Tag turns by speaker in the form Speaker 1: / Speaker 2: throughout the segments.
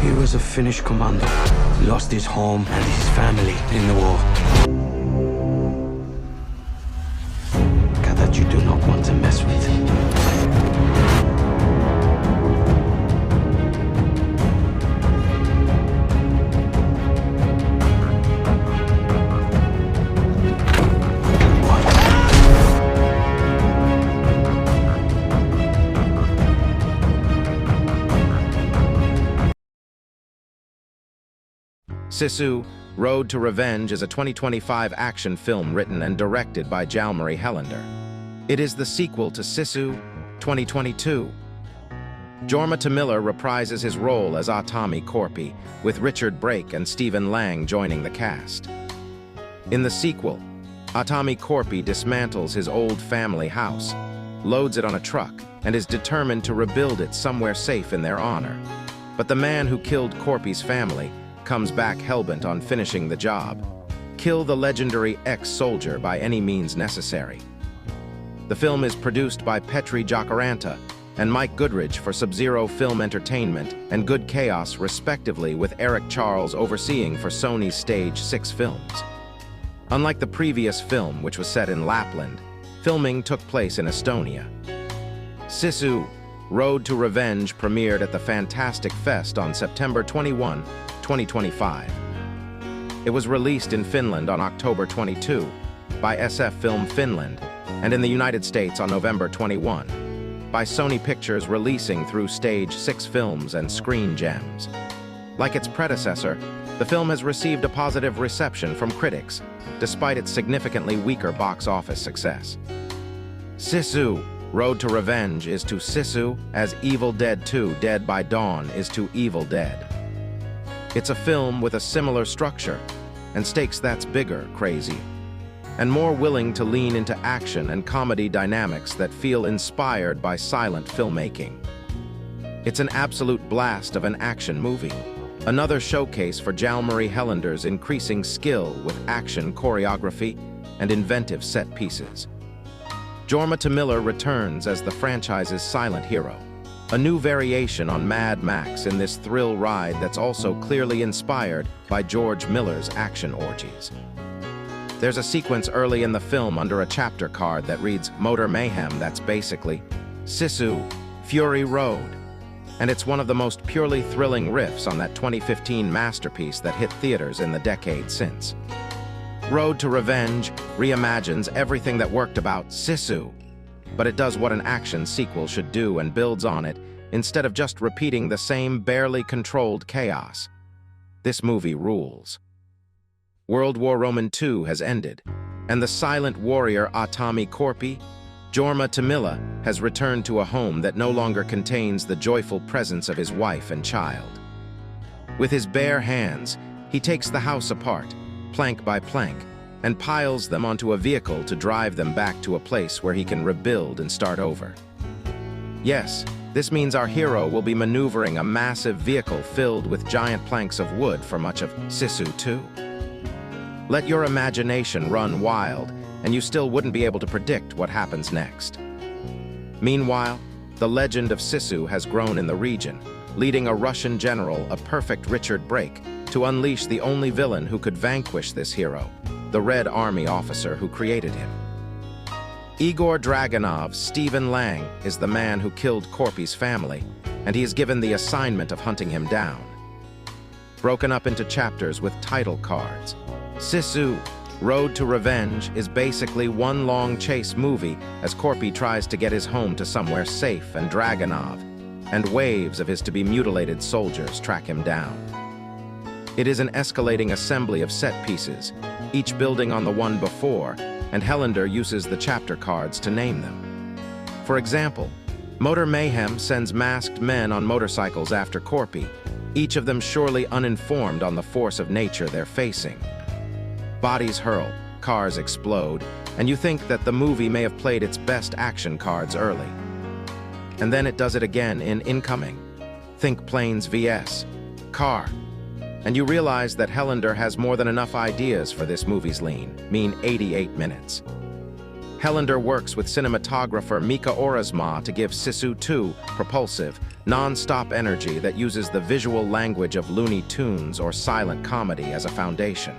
Speaker 1: He was a Finnish commando. He lost his home and his family in the war. Guy that you do not want to mess with.
Speaker 2: Sisu, Road to Revenge is a 2025 action film written and directed by Jalmari Helander. It is the sequel to Sisu, 2022. Jorma Tommila reprises his role as Aatami Korpi, with Richard Brake and Stephen Lang joining the cast. In the sequel, Aatami Korpi dismantles his old family house, loads it on a truck, and is determined to rebuild it somewhere safe in their honor. But the man who killed Korpi's family comes back hellbent on finishing the job. Kill the legendary ex-soldier by any means necessary. The film is produced by Petri, Jokiranta, and Mike Goodridge for Sub-Zero Film Entertainment and Good Chaos, respectively, with Eric Charles overseeing for Sony's Stage 6 Films. Unlike the previous film, which was set in Lapland, filming took place in Estonia. Sisu, Road to Revenge premiered at the Fantastic Fest on September 21, 2025. It was released in Finland on October 22 by SF Film Finland and in the United States on November 21 by Sony Pictures, releasing through Stage 6 Films and Screen Gems. Like its predecessor, the film has received a positive reception from critics, despite its significantly weaker box office success. Sisu, Road to Revenge is to Sisu as Evil Dead 2 Dead by Dawn is to Evil Dead. It's a film with a similar structure and stakes that's bigger, crazy, and more willing to lean into action and comedy dynamics that feel inspired by silent filmmaking. It's an absolute blast of an action movie, another showcase for Jalmari Helander's increasing skill with action choreography and inventive set pieces. Jorma Tommila returns as the franchise's silent hero, a new variation on Mad Max in this thrill ride that's also clearly inspired by George Miller's action orgies. There's a sequence early in the film under a chapter card that reads Motor Mayhem that's basically Sisu, Fury Road, and it's one of the most purely thrilling riffs on that 2015 masterpiece that hit theaters in the decade since. Road to Revenge reimagines everything that worked about Sisu, but it does what an action sequel should do and builds on it instead of just repeating the same barely controlled chaos. This movie rules. World War II has ended, and the silent warrior Aatami Korpi, Jorma Tommila, has returned to a home that no longer contains the joyful presence of his wife and child. With his bare hands, he takes the house apart, plank by plank, and piles them onto a vehicle to drive them back to a place where he can rebuild and start over. Yes, this means our hero will be maneuvering a massive vehicle filled with giant planks of wood for much of Sisu 2. Let your imagination run wild, and you still wouldn't be able to predict what happens next. Meanwhile, the legend of Sisu has grown in the region, leading a Russian general, a perfect Richard Brake, to unleash the only villain who could vanquish this hero, the Red Army officer who created him. Igor Dragunov's Stephen Lang is the man who killed Korpi's family, and he is given the assignment of hunting him down. Broken up into chapters with title cards, Sisu, Road to Revenge is basically one long chase movie as Korpi tries to get his home to somewhere safe, and Dragunov and waves of his to-be-mutilated soldiers track him down. It is an escalating assembly of set pieces, each building on the one before, and Helander uses the chapter cards to name them. For example, Motor Mayhem sends masked men on motorcycles after Korpi, each of them surely uninformed on the force of nature they're facing. Bodies hurl, cars explode, and you think that the movie may have played its best action cards early. And then it does it again in Incoming. Think Planes vs. Car. And you realize that Helander has more than enough ideas for this movie's mean 88 minutes. Helander works with cinematographer Mika Orazma to give Sisu 2 propulsive, non-stop energy that uses the visual language of Looney Tunes or silent comedy as a foundation.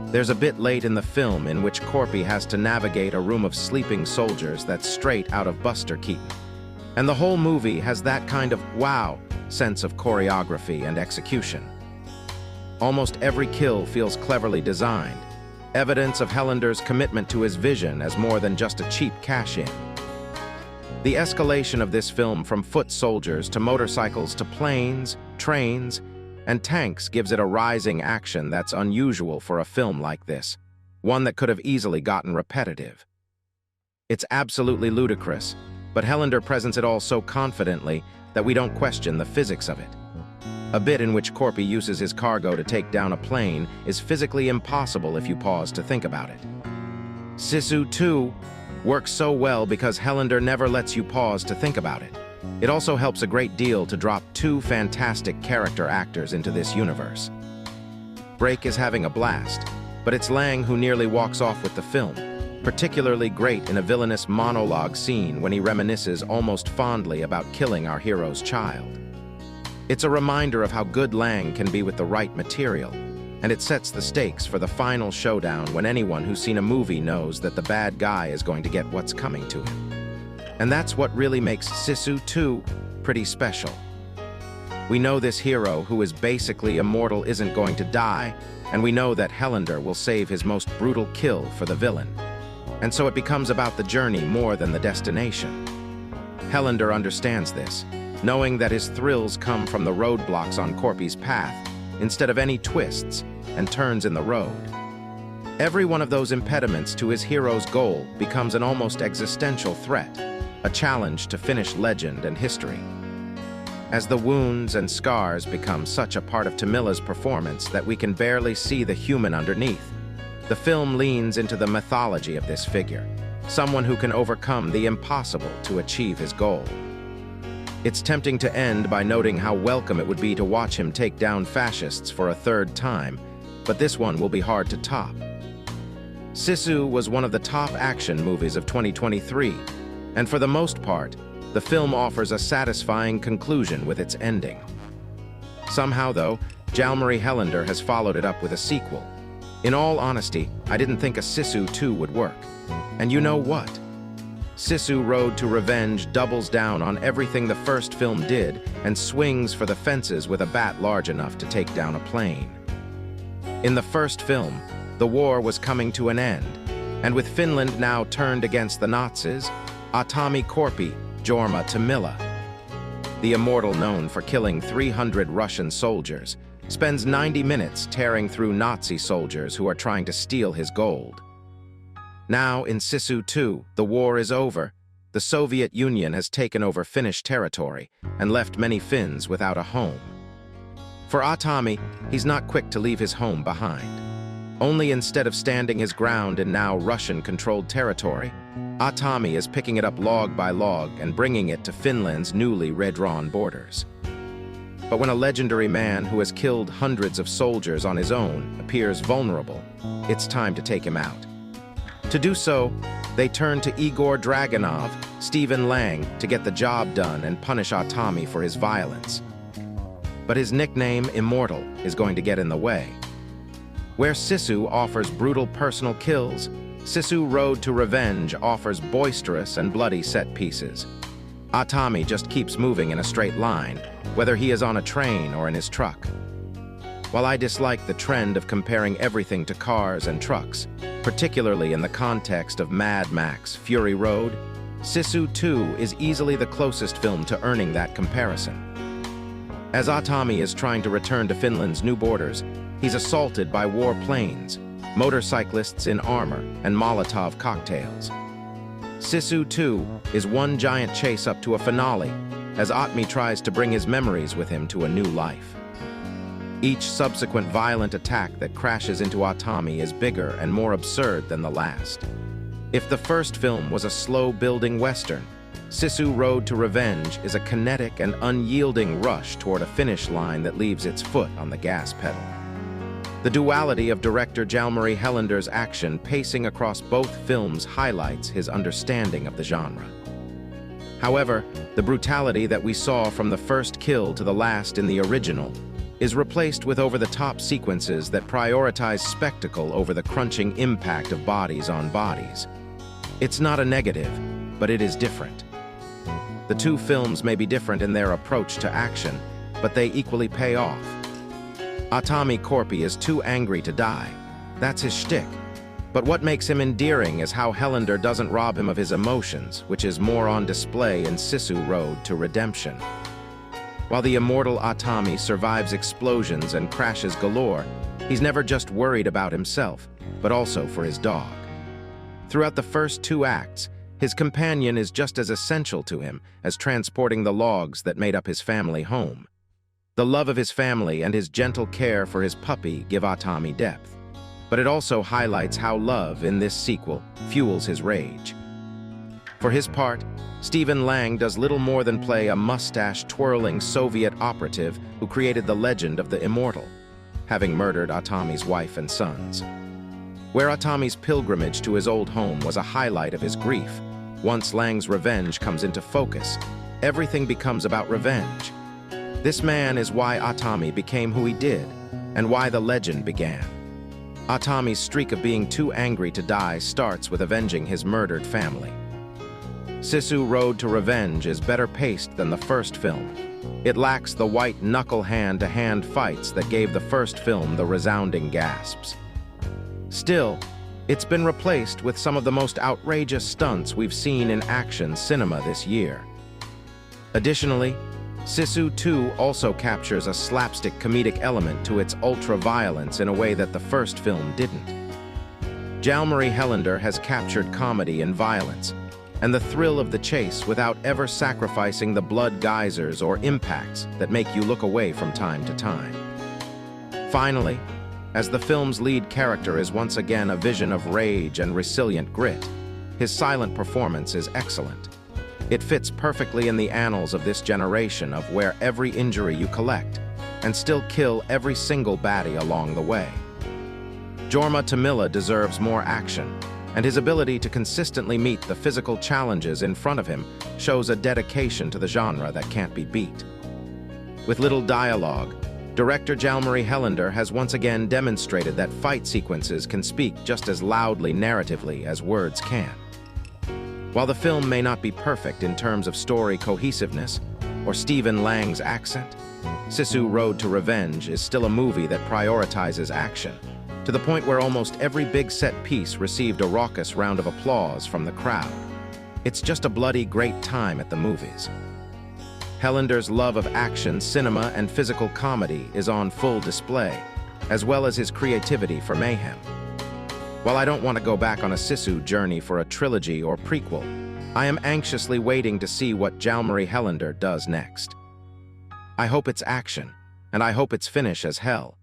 Speaker 2: There's a bit late in the film in which Korpi has to navigate a room of sleeping soldiers that's straight out of Buster Keaton. And the whole movie has that kind of wow sense of choreography and execution. Almost every kill feels cleverly designed, evidence of Helander's commitment to his vision as more than just a cheap cash-in. The escalation of this film from foot soldiers to motorcycles to planes, trains, and tanks gives it a rising action that's unusual for a film like this, one that could have easily gotten repetitive. It's absolutely ludicrous, but Helander presents it all so confidently that we don't question the physics of it. A bit in which Korpi uses his cargo to take down a plane is physically impossible if you pause to think about it. Sisu, too, works so well because Helander never lets you pause to think about it. It also helps a great deal to drop two fantastic character actors into this universe. Break is having a blast, but it's Lang who nearly walks off with the film, particularly great in a villainous monologue scene when he reminisces almost fondly about killing our hero's child. It's a reminder of how good Lang can be with the right material, and it sets the stakes for the final showdown when anyone who's seen a movie knows that the bad guy is going to get what's coming to him. And that's what really makes Sisu 2 pretty special. We know this hero who is basically immortal isn't going to die, and we know that Helander will save his most brutal kill for the villain. And so it becomes about the journey more than the destination. Helander understands this, knowing that his thrills come from the roadblocks on Korpi's path, instead of any twists and turns in the road. Every one of those impediments to his hero's goal becomes an almost existential threat, a challenge to Finnish legend and history. As the wounds and scars become such a part of Tommila's performance that we can barely see the human underneath, the film leans into the mythology of this figure, someone who can overcome the impossible to achieve his goal. It's tempting to end by noting how welcome it would be to watch him take down fascists for a third time, but this one will be hard to top. Sisu was one of the top action movies of 2023, and for the most part, the film offers a satisfying conclusion with its ending. Somehow, though, Jalmari Helander has followed it up with a sequel. In all honesty, I didn't think a Sisu 2 would work. And you know what? Sisu Road to Revenge doubles down on everything the first film did and swings for the fences with a bat large enough to take down a plane. In the first film, the war was coming to an end, and with Finland now turned against the Nazis, Aatami Korpi.Jorma Tommila, the immortal known for killing 300 Russian soldiers, spends 90 minutes tearing through Nazi soldiers who are trying to steal his gold. Now, in Sisu 2, the war is over. The Soviet Union has taken over Finnish territory and left many Finns without a home. For Aatami, he's not quick to leave his home behind. Only instead of standing his ground in now Russian-controlled territory, Aatami is picking it up log by log and bringing it to Finland's newly redrawn borders. But when a legendary man who has killed hundreds of soldiers on his own appears vulnerable, it's time to take him out. To do so, they turn to Igor Dragunov, Stephen Lang, to get the job done and punish Aatami for his violence. But his nickname, Immortal, is going to get in the way. Where Sisu offers brutal personal kills, Sisu Road to Revenge offers boisterous and bloody set pieces. Aatami just keeps moving in a straight line, whether he is on a train or in his truck. While I dislike the trend of comparing everything to cars and trucks, particularly in the context of Mad Max Fury Road, Sisu 2 is easily the closest film to earning that comparison. As Aatami is trying to return to Finland's new borders, he's assaulted by war planes, motorcyclists in armor, and Molotov cocktails. Sisu 2 is one giant chase up to a finale, as Aatami tries to bring his memories with him to a new life. Each subsequent violent attack that crashes into Aatami is bigger and more absurd than the last. If the first film was a slow-building Western, Sisu Road to Revenge is a kinetic and unyielding rush toward a finish line that leaves its foot on the gas pedal. The duality of director Jalmari Helander's action pacing across both films highlights his understanding of the genre. However, the brutality that we saw from the first kill to the last in the original is replaced with over-the-top sequences that prioritize spectacle over the crunching impact of bodies on bodies. It's not a negative, but it is different. The two films may be different in their approach to action, but they equally pay off. Aatami Korpi is too angry to die. That's his shtick. But what makes him endearing is how Helander doesn't rob him of his emotions, which is more on display in Sisu Road to Redemption. While the immortal Aatami survives explosions and crashes galore, he's never just worried about himself, but also for his dog. Throughout the first two acts, his companion is just as essential to him as transporting the logs that made up his family home. The love of his family and his gentle care for his puppy give Aatami depth. But it also highlights how love in this sequel fuels his rage. For his part, Stephen Lang does little more than play a mustache-twirling Soviet operative who created the legend of the immortal, having murdered Aatami's wife and sons. Where Aatami's pilgrimage to his old home was a highlight of his grief, once Lang's revenge comes into focus, everything becomes about revenge. This man is why Aatami became who he did, and why the legend began. Aatami's streak of being too angry to die starts with avenging his murdered family. Sisu Road to Revenge is better paced than the first film. It lacks the white-knuckle hand-to-hand fights that gave the first film the resounding gasps. Still, it's been replaced with some of the most outrageous stunts we've seen in action cinema this year. Additionally, Sisu 2 also captures a slapstick comedic element to its ultra-violence in a way that the first film didn't. Jalmari Helander has captured comedy and violence, and the thrill of the chase without ever sacrificing the blood geysers or impacts that make you look away from time to time. Finally, as the film's lead character is once again a vision of rage and resilient grit, his silent performance is excellent. It fits perfectly in the annals of this generation of where every injury you collect, and still kill every single baddie along the way. Jorma Tommila deserves more action, and his ability to consistently meet the physical challenges in front of him shows a dedication to the genre that can't be beat. With little dialogue, director Jalmari Helander has once again demonstrated that fight sequences can speak just as loudly narratively as words can. While the film may not be perfect in terms of story cohesiveness or Stephen Lang's accent, Sisu Road to Revenge is still a movie that prioritizes action, to the point where almost every big set piece received a raucous round of applause from the crowd. It's just a bloody great time at the movies. Helander's love of action, cinema, and physical comedy is on full display, as well as his creativity for mayhem. While I don't want to go back on a Sisu journey for a trilogy or prequel, I am anxiously waiting to see what Jalmari Helander does next. I hope it's action, and I hope it's Finnish as hell.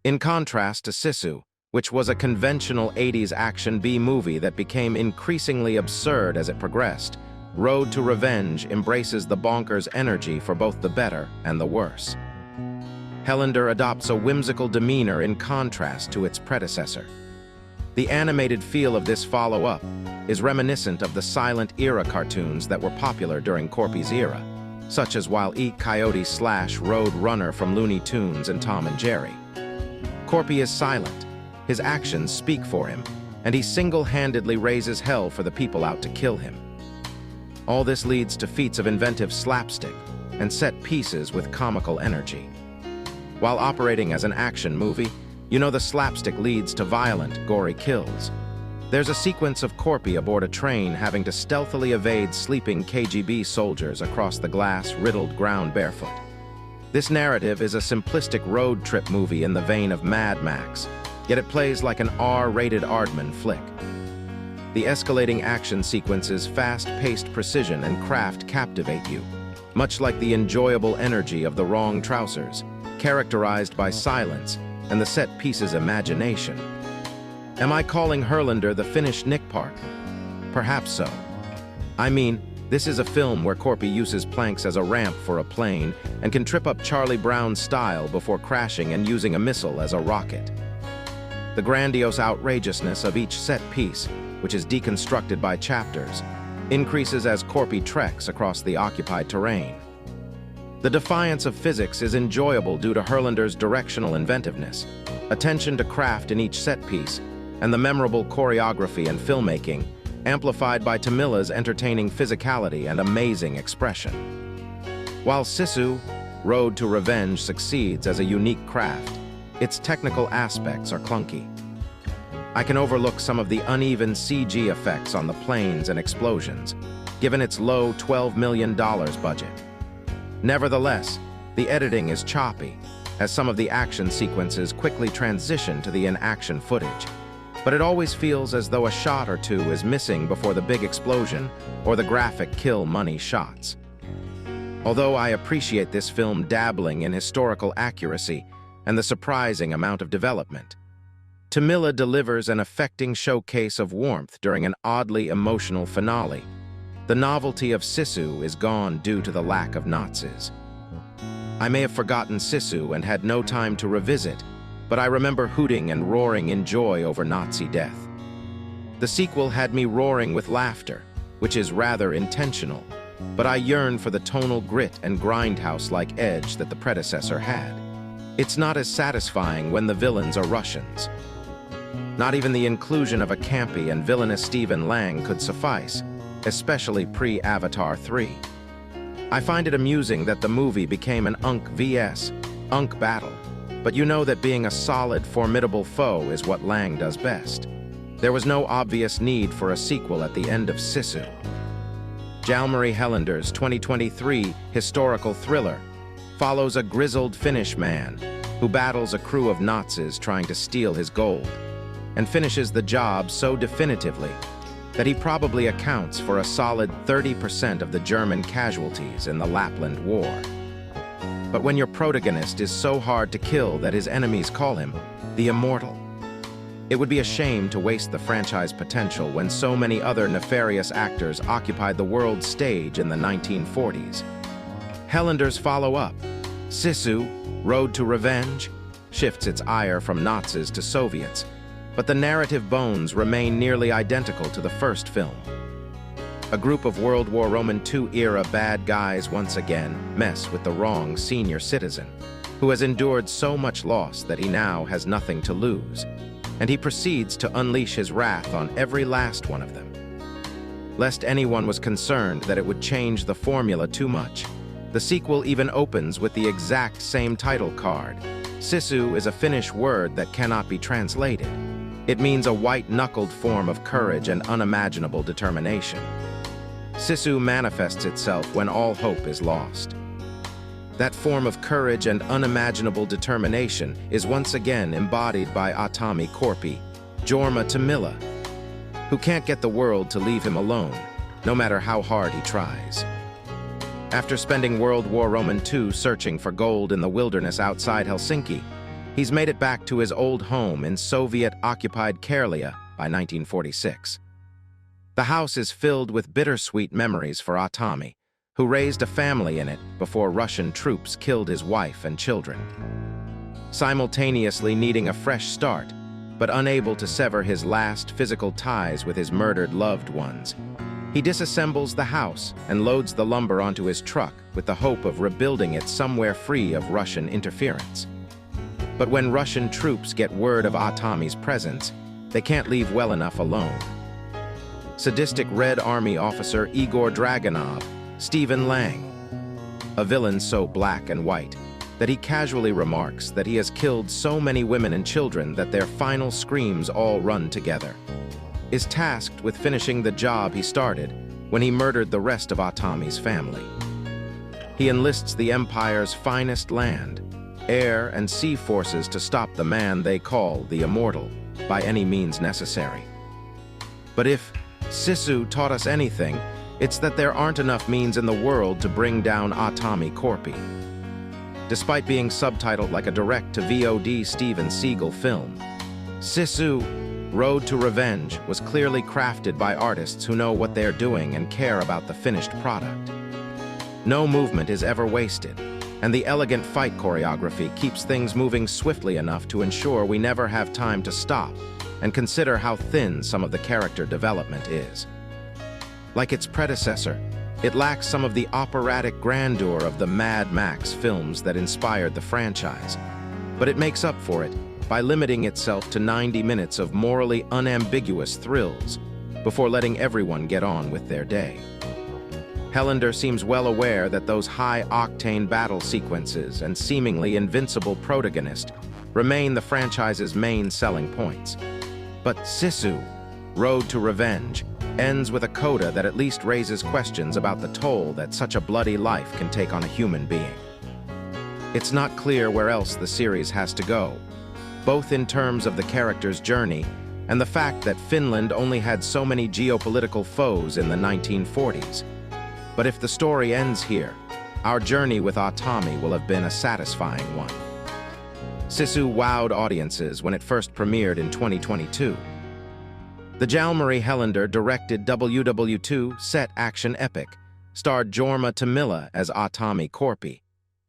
Speaker 2: In contrast to Sisu, which was a conventional 80s action B-movie that became increasingly absurd as it progressed, Road to Revenge embraces the bonkers energy for both the better and the worse. Helander adopts a whimsical demeanor in contrast to its predecessor. The animated feel of this follow-up is reminiscent of the silent era cartoons that were popular during Korpi's era, such as Wile E. Coyote / Road Runner from Looney Tunes and Tom and Jerry. Korpi is silent, his actions speak for him, and he single-handedly raises hell for the people out to kill him. All this leads to feats of inventive slapstick and set pieces with comical energy. While operating as an action movie, you know the slapstick leads to violent, gory kills. There's a sequence of Korpi aboard a train having to stealthily evade sleeping KGB soldiers across the glass-riddled ground barefoot. This narrative is a simplistic road trip movie in the vein of Mad Max, yet it plays like an R-rated Aardman flick. The escalating action sequences, fast-paced precision and craft captivate you, much like the enjoyable energy of The Wrong Trousers, characterized by silence and the set piece's imagination. Am I calling Helander the Finnish Nick Park? Perhaps so. I mean, this is a film where Korpi uses planks as a ramp for a plane and can trip up Charlie Brown's style before crashing and using a missile as a rocket. The grandiose outrageousness of each set piece, which is deconstructed by chapters, increases as Korpi treks across the occupied terrain. The defiance of physics is enjoyable due to Helander's directional inventiveness, attention to craft in each set piece, and the memorable choreography and filmmaking, amplified by Tommila's entertaining physicality and amazing expression. While Sisu, Road to Revenge succeeds as a unique craft, its technical aspects are clunky. I can overlook some of the uneven CG effects on the planes and explosions, given its low $12 million budget. Nevertheless, the editing is choppy, as some of the action sequences quickly transition to the in-action footage, but it always feels as though a shot or two is missing before the big explosion or the graphic kill-money shots. Although I appreciate this film dabbling in historical accuracy and the surprising amount of development, Tommila delivers an affecting showcase of warmth during an oddly emotional finale. The novelty of Sisu is gone due to the lack of Nazis. I may have forgotten Sisu and had no time to revisit, but I remember hooting and roaring in joy over Nazi death. The sequel had me roaring with laughter, which is rather intentional, but I yearn for the tonal grit and grindhouse-like edge that the predecessor had. It's not as satisfying when the villains are Russians. Not even the inclusion of a campy and villainous Stephen Lang could suffice, especially pre-Avatar 3. I find it amusing that the movie became an Unk vs. Unk battle, but you know that being a solid, formidable foe is what Lang does best. There was no obvious need for a sequel at the end of Sisu. Jalmari Helander's 2023 historical thriller follows a grizzled Finnish man who battles a crew of Nazis trying to steal his gold, and finishes the job so definitively that he probably accounts for a solid 30% of the German casualties in the Lapland War. But when your protagonist is so hard to kill that his enemies call him the Immortal, it would be a shame to waste the franchise potential when so many other nefarious actors occupied the world stage in the 1940s. Helander's follow-up, Sisu, Road to Revenge, shifts its ire from Nazis to Soviets, but the narrative bones remain nearly identical to the first film. A group of World War II-era bad guys once again mess with the wrong senior citizen, who has endured so much loss that he now has nothing to lose, and he proceeds to unleash his wrath on every last one of them. Lest anyone was concerned that it would change the formula too much, the sequel even opens with the exact same title card. Sisu is a Finnish word that cannot be translated. It means a white-knuckled form of courage and unimaginable determination. Sisu manifests itself when all hope is lost. That form of courage and unimaginable determination is once again embodied by Aatami Korpi, Jorma Tommila, who can't get the world to leave him alone, no matter how hard he tries. After spending World War II searching for gold in the wilderness outside Helsinki, he's made it back to his old home in Soviet-occupied Karelia by 1946. The house is filled with bittersweet memories for Aatami, who raised a family in it before Russian troops killed his wife and children. Simultaneously needing a fresh start, but unable to sever his last physical ties with his murdered loved ones, he disassembles the house and loads the lumber onto his truck with the hope of rebuilding it somewhere free of Russian interference. But when Russian troops get word of Aatami's presence, they can't leave well enough alone. Sadistic Red Army officer Igor Dragunov, Stephen Lang, a villain so black and white that he casually remarks that he has killed so many women and children that their final screams all run together, is tasked with finishing the job he started when he murdered the rest of Aatami's family. He enlists the Empire's finest land, air and sea forces to stop the man they call the Immortal by any means necessary. But if Sisu taught us anything, it's that there aren't enough means in the world to bring down Aatami Korpi. Despite being subtitled like a direct-to-VOD Steven Seagal film, Sisu, Road to Revenge was clearly crafted by artists who know what they're doing and care about the finished product. No movement is ever wasted, and the elegant fight choreography keeps things moving swiftly enough to ensure we never have time to stop and consider how thin some of the character development is. Like its predecessor, it lacks some of the operatic grandeur of the Mad Max films that inspired the franchise, but it makes up for it by limiting itself to 90 minutes of morally unambiguous thrills before letting everyone get on with their day. Helander seems well aware that those high-octane battle sequences and seemingly invincible protagonist remain the franchise's main selling points. But Sisu, Road to Revenge, ends with a coda that at least raises questions about the toll that such a bloody life can take on a human being. It's not clear where else the series has to go, both in terms of the character's journey and the fact that Finland only had so many geopolitical foes in the 1940s. But if the story ends here, our journey with Aatami will have been a satisfying one. Sisu wowed audiences when it first premiered in 2022. The Jalmari Helander directed WW2 set action epic starred Jorma Tommila as Aatami Korpi,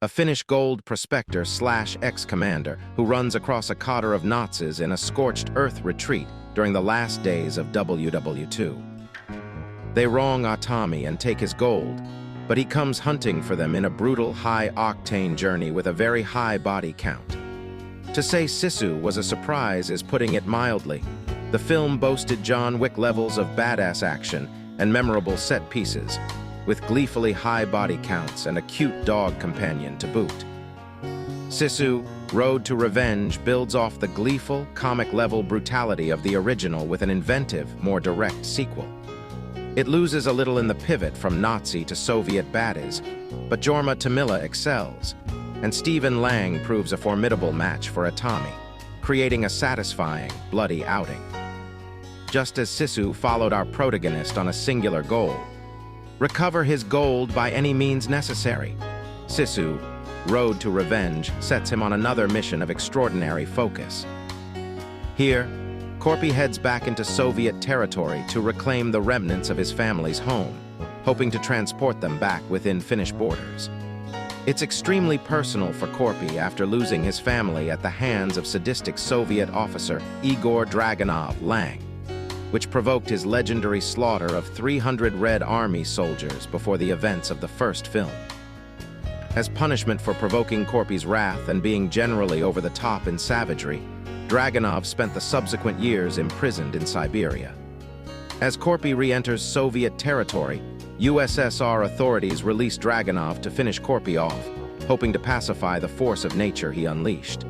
Speaker 2: a Finnish gold prospector/ex-commander who runs across a cadre of Nazis in a scorched earth retreat during the last days of WW2. They wrong Aatami and take his gold, but he comes hunting for them in a brutal, high-octane journey with a very high body count. To say Sisu was a surprise is putting it mildly. The film boasted John Wick levels of badass action and memorable set pieces, with gleefully high body counts and a cute dog companion to boot. Sisu, Road to Revenge builds off the gleeful, comic-level brutality of the original with an inventive, more direct sequel. It loses a little in the pivot from Nazi to Soviet baddies, but Jorma Tommila excels, and Stephen Lang proves a formidable match for Aatami, creating a satisfying, bloody outing. Just as Sisu followed our protagonist on a singular goal, recover his gold by any means necessary, Sisu, Road to Revenge sets him on another mission of extraordinary focus. Here, Korpi heads back into Soviet territory to reclaim the remnants of his family's home, hoping to transport them back within Finnish borders. It's extremely personal for Korpi after losing his family at the hands of sadistic Soviet officer Igor Dragunov Lang, which provoked his legendary slaughter of 300 Red Army soldiers before the events of the first film. As punishment for provoking Korpi's wrath and being generally over the top in savagery, Dragunov spent the subsequent years imprisoned in Siberia. As Korpi re-enters Soviet territory, USSR authorities release Dragunov to finish Korpi off, hoping to pacify the force of nature he unleashed.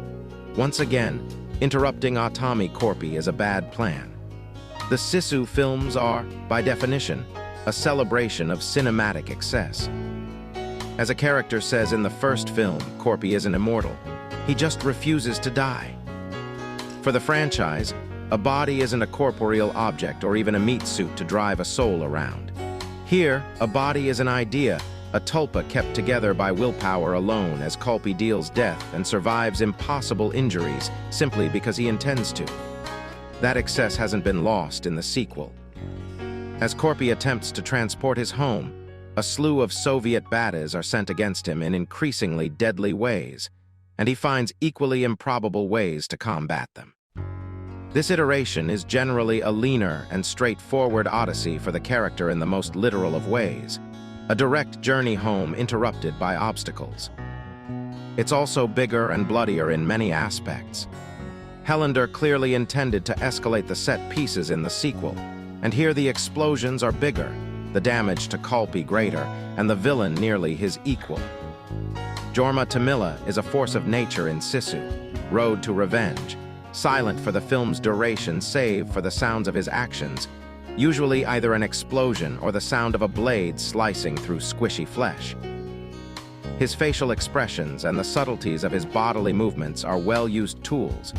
Speaker 2: Once again, interrupting Aatami Korpi is a bad plan. The Sisu films are, by definition, a celebration of cinematic excess. As a character says in the first film, Korpi isn't immortal. He just refuses to die. For the franchise, a body isn't a corporeal object or even a meat suit to drive a soul around. Here, a body is an idea, a tulpa kept together by willpower alone as Korpi deals death and survives impossible injuries simply because he intends to. That excess hasn't been lost in the sequel. As Korpi attempts to transport his home, a slew of Soviet baddies are sent against him in increasingly deadly ways, and he finds equally improbable ways to combat them. This iteration is generally a leaner and straightforward odyssey for the character in the most literal of ways, a direct journey home interrupted by obstacles. It's also bigger and bloodier in many aspects. Helander clearly intended to escalate the set pieces in the sequel, and here the explosions are bigger, the damage to Korpi greater, and the villain nearly his equal. Jorma Tommila is a force of nature in Sisu, Road to Revenge, silent for the film's duration save for the sounds of his actions, usually either an explosion or the sound of a blade slicing through squishy flesh. His facial expressions and the subtleties of his bodily movements are well-used tools,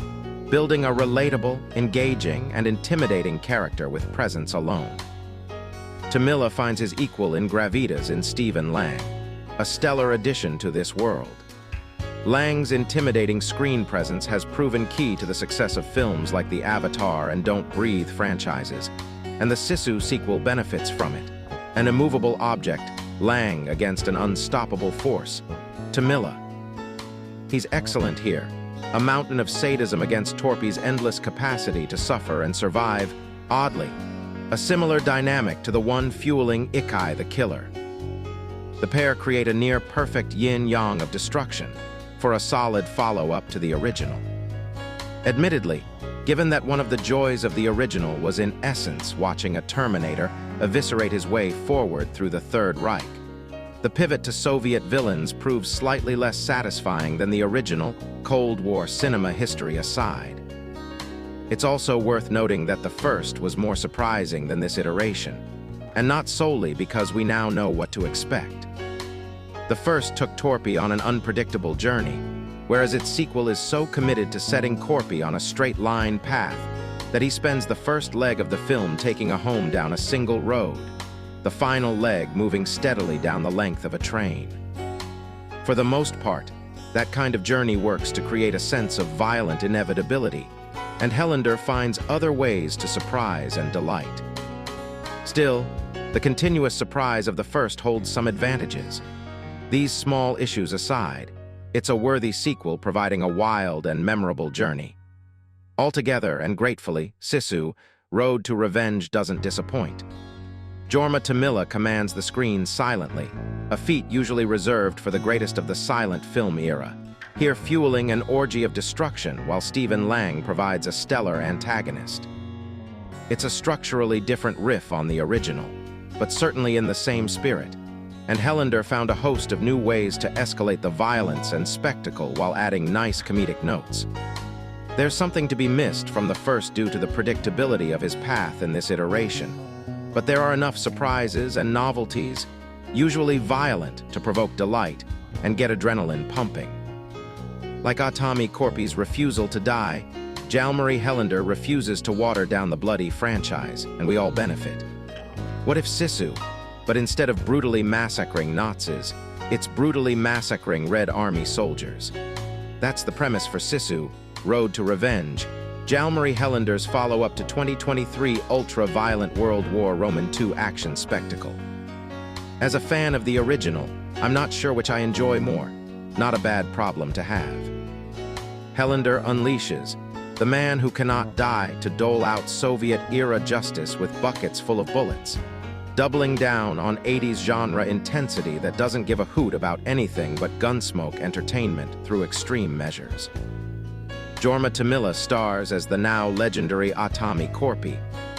Speaker 2: building a relatable, engaging, and intimidating character with presence alone. Tommila finds his equal in gravitas in Stephen Lang, a stellar addition to this world. Lang's intimidating screen presence has proven key to the success of films like the Avatar and Don't Breathe franchises, and the Sisu sequel benefits from it. An immovable object, Lang against an unstoppable force, Tommila. He's excellent here, a mountain of sadism against Korpi's endless capacity to suffer and survive. Oddly, a similar dynamic to the one fueling Ikai the Killer. The pair create a near-perfect yin-yang of destruction for a solid follow-up to the original. Admittedly, given that one of the joys of the original was in essence watching a Terminator eviscerate his way forward through the Third Reich, the pivot to Soviet villains proves slightly less satisfying than the original, Cold War cinema history aside. It's also worth noting that the first was more surprising than this iteration, and not solely because we now know what to expect. The first took Torpy on an unpredictable journey, whereas its sequel is so committed to setting Korpi on a straight-line path that he spends the first leg of the film taking a home down a single road, the final leg moving steadily down the length of a train. For the most part, that kind of journey works to create a sense of violent inevitability, and Helander finds other ways to surprise and delight. Still, the continuous surprise of the first holds some advantages. These small issues aside, it's a worthy sequel providing a wild and memorable journey. Altogether, and gratefully, Sisu, Road to Revenge doesn't disappoint. Jorma Tommila commands the screen silently, a feat usually reserved for the greatest of the silent film era, here fueling an orgy of destruction while Stephen Lang provides a stellar antagonist. It's a structurally different riff on the original, but certainly in the same spirit, and Helander found a host of new ways to escalate the violence and spectacle while adding nice comedic notes. There's something to be missed from the first due to the predictability of his path in this iteration, but there are enough surprises and novelties, usually violent, to provoke delight and get adrenaline pumping. Like Aatami Korpi's refusal to die, Jalmari Helander refuses to water down the bloody franchise, and we all benefit. What if Sisu, but instead of brutally massacring Nazis, it's brutally massacring Red Army soldiers? That's the premise for Sisu, Road to Revenge, Jalmari Helander's follow-up to 2023 ultra-violent World War II action spectacle. As a fan of the original, I'm not sure which I enjoy more. Not a bad problem to have. Helander unleashes the man who cannot die to dole out Soviet-era justice with buckets full of bullets, doubling down on 80s genre intensity that doesn't give a hoot about anything but gunsmoke entertainment through extreme measures. Jorma Tommila stars as the now legendary Aatami Korpi,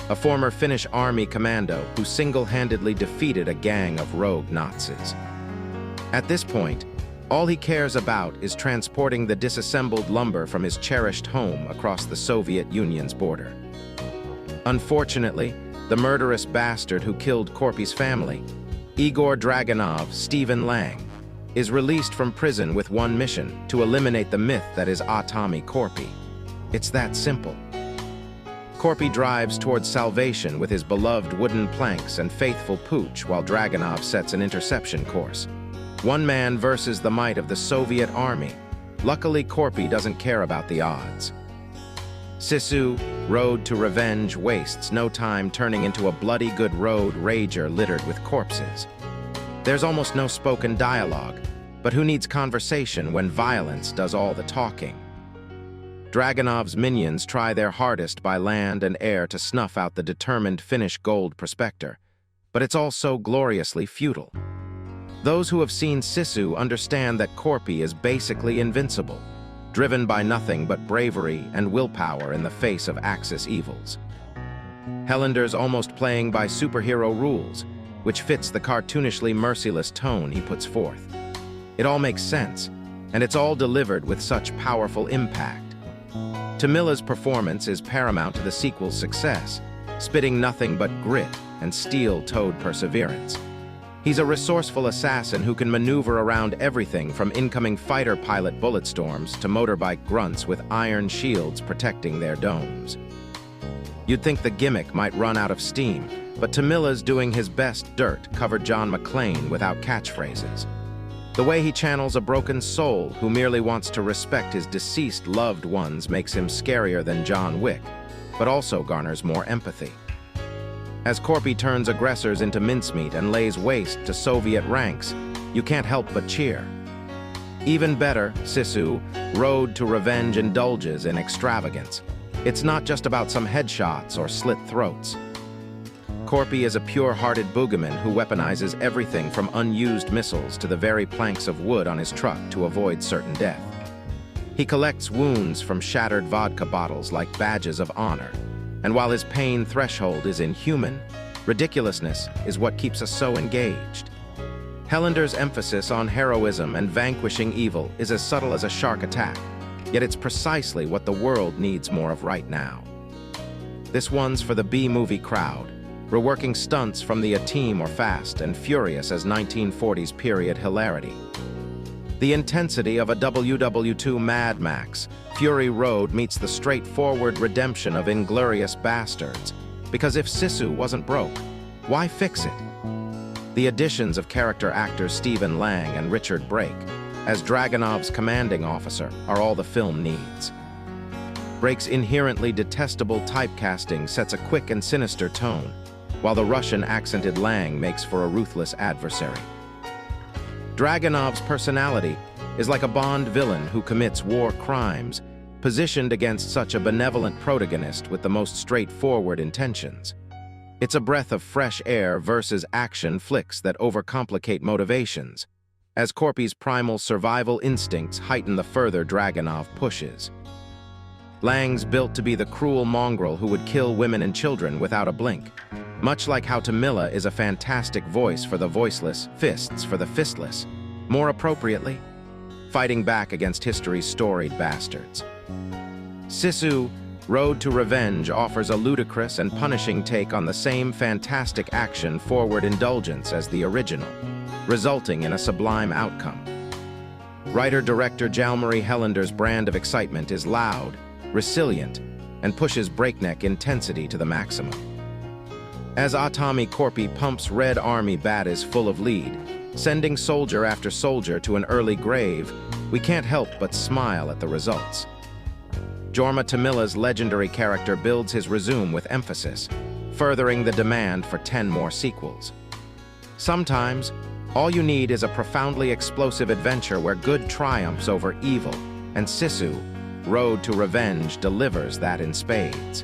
Speaker 2: a former Finnish army commando who single-handedly defeated a gang of rogue Nazis. At this point, all he cares about is transporting the disassembled lumber from his cherished home across the Soviet Union's border. Unfortunately, the murderous bastard who killed Korpi's family, Igor Dragunov, Stephen Lang, is released from prison with one mission: to eliminate the myth that is Aatami Korpi. It's that simple. Korpi drives towards salvation with his beloved wooden planks and faithful Pooch while Dragunov sets an interception course. One man versus the might of the Soviet army. Luckily, Korpi doesn't care about the odds. Sisu, Road to Revenge, wastes no time turning into a bloody good road rager littered with corpses. There's almost no spoken dialogue, but who needs conversation when violence does all the talking? Dragunov's minions try their hardest by land and air to snuff out the determined Finnish gold prospector, but it's all so gloriously futile. Those who have seen Sisu understand that Korpi is basically invincible, driven by nothing but bravery and willpower in the face of Axis evils. Helander's almost playing by superhero rules, which fits the cartoonishly merciless tone he puts forth. It all makes sense, and it's all delivered with such powerful impact. Tommila's performance is paramount to the sequel's success, spitting nothing but grit and steel-toed perseverance. He's a resourceful assassin who can maneuver around everything from incoming fighter pilot bullet storms to motorbike grunts with iron shields protecting their domes. You'd think the gimmick might run out of steam, but Tommila's doing his best dirt covered John McClane without catchphrases. The way he channels a broken soul who merely wants to respect his deceased loved ones makes him scarier than John Wick, but also garners more empathy. As Korpi turns aggressors into mincemeat and lays waste to Soviet ranks, you can't help but cheer. Even better, Sisu, Road to Revenge indulges in extravagance. It's not just about some headshots or slit throats. Korpi is a pure-hearted boogeyman who weaponizes everything from unused missiles to the very planks of wood on his truck to avoid certain death. He collects wounds from shattered vodka bottles like badges of honor, and while his pain threshold is inhuman, ridiculousness is what keeps us so engaged. Helander's emphasis on heroism and vanquishing evil is as subtle as a shark attack, yet it's precisely what the world needs more of right now. This one's for the B-movie crowd, reworking stunts from the A Team or Fast and Furious as 1940s period hilarity. The intensity of a WW2 Mad Max, Fury Road meets the straightforward redemption of Inglorious Bastards, because if Sisu wasn't broke, why fix it? The additions of character actors Stephen Lang and Richard Brake as Dragunov's commanding officer are all the film needs. Brake's inherently detestable typecasting sets a quick and sinister tone, while the Russian-accented Lang makes for a ruthless adversary. Dragunov's personality is like a Bond villain who commits war crimes, positioned against such a benevolent protagonist with the most straightforward intentions. It's a breath of fresh air versus action flicks that overcomplicate motivations, as Korpi's primal survival instincts heighten the further Dragunov pushes. Lang's built to be the cruel mongrel who would kill women and children without a blink, much like how Tommila is a fantastic voice for the voiceless, fists for the fistless, more appropriately, fighting back against history's storied bastards. Sisu, Road to Revenge offers a ludicrous and punishing take on the same fantastic action-forward indulgence as the original, resulting in a sublime outcome. Writer-director Jalmari Helander's brand of excitement is loud, resilient, and pushes breakneck intensity to the maximum. As Aatami Korpi pumps Red Army batteries full of lead, sending soldier after soldier to an early grave, we can't help but smile at the results. Jorma Tommila's legendary character builds his resume with emphasis, furthering the demand for 10 more sequels. Sometimes, all you need is a profoundly explosive adventure where good triumphs over evil, and Sisu, Road to Revenge delivers that in spades.